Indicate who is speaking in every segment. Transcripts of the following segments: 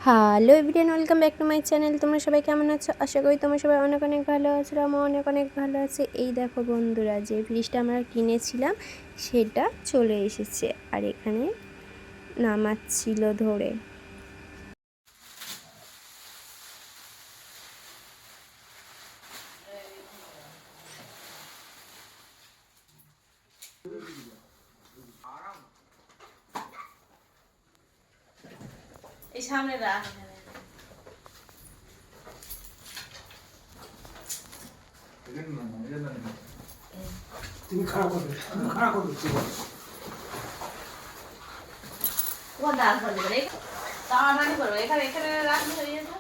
Speaker 1: Hello everyone, welcome back to my channel. তোমরা সবাই কেমন আছো? আশা করি তোমরা সবাই অনেক অনেক ভালো আছো। আমি অনেক অনেক ভালো আছি। এই দেখো বন্ধুরা, যে ফ্রিজটা আমরা কিনেছিলাম সেটা চলে এসেছে, আর এখানে নামাচ্ছিল ধরে।
Speaker 2: এই সামনে রাখ।
Speaker 3: তুমি খারাপ করবে, তুমি খারাপ করবে।
Speaker 2: তোমার ডাল ফেলে দেবে, তাড়াতাড়ি করো। এখানে এখানে রাখলে হয়ে যাবে।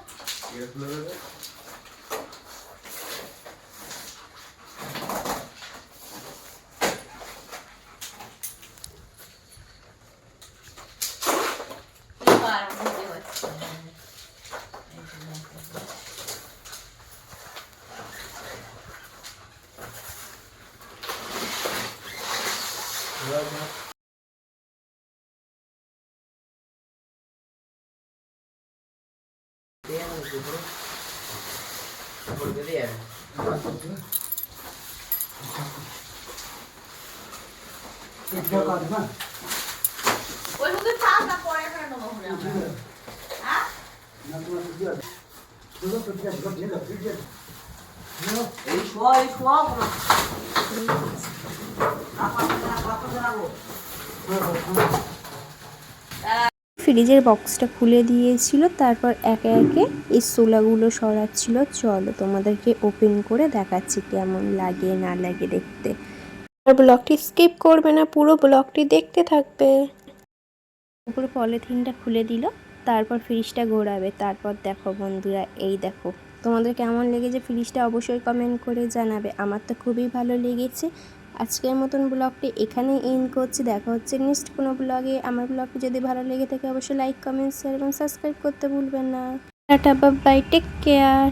Speaker 2: ওই মধ্যে চাল না পরে এখানে নেবো ঘুরে আমরা। হ্যাঁ এই শোয়া কোনো
Speaker 1: ফ্রিজের বক্সটা খুলে দিয়েছিল, তারপর একে একে এই সোলাগুলো সরাচ্ছিল। চলো তোমাদেরকে ওপেন করে দেখাচ্ছি কেমন লাগে না লাগে দেখতে। আর ব্লগটি স্কিপ করবে না, পুরো ব্লগটি দেখতে থাকবে। উপরে পলিথিনটা খুলে দিল, তারপর ফ্রিজটা ঘোরাবে। তারপর দেখো বন্ধুরা, এই দেখো তোমাদের কেমন লেগেছে ফ্রিজটা অবশ্যই কমেন্ট করে জানাবে। আমার তো খুবই ভালো লেগেছে। আজকের মতন ব্লগটি এখানেই এন্ড করছি। দেখা হচ্ছে নেক্সট কোনো ব্লগে। আমার ব্লগটি যদি ভালো লেগে থাকে অবশ্যই লাইক, কমেন্ট, শেয়ার এবং সাবস্ক্রাইব করতে ভুলবেন না। Tata, bye bye, take care.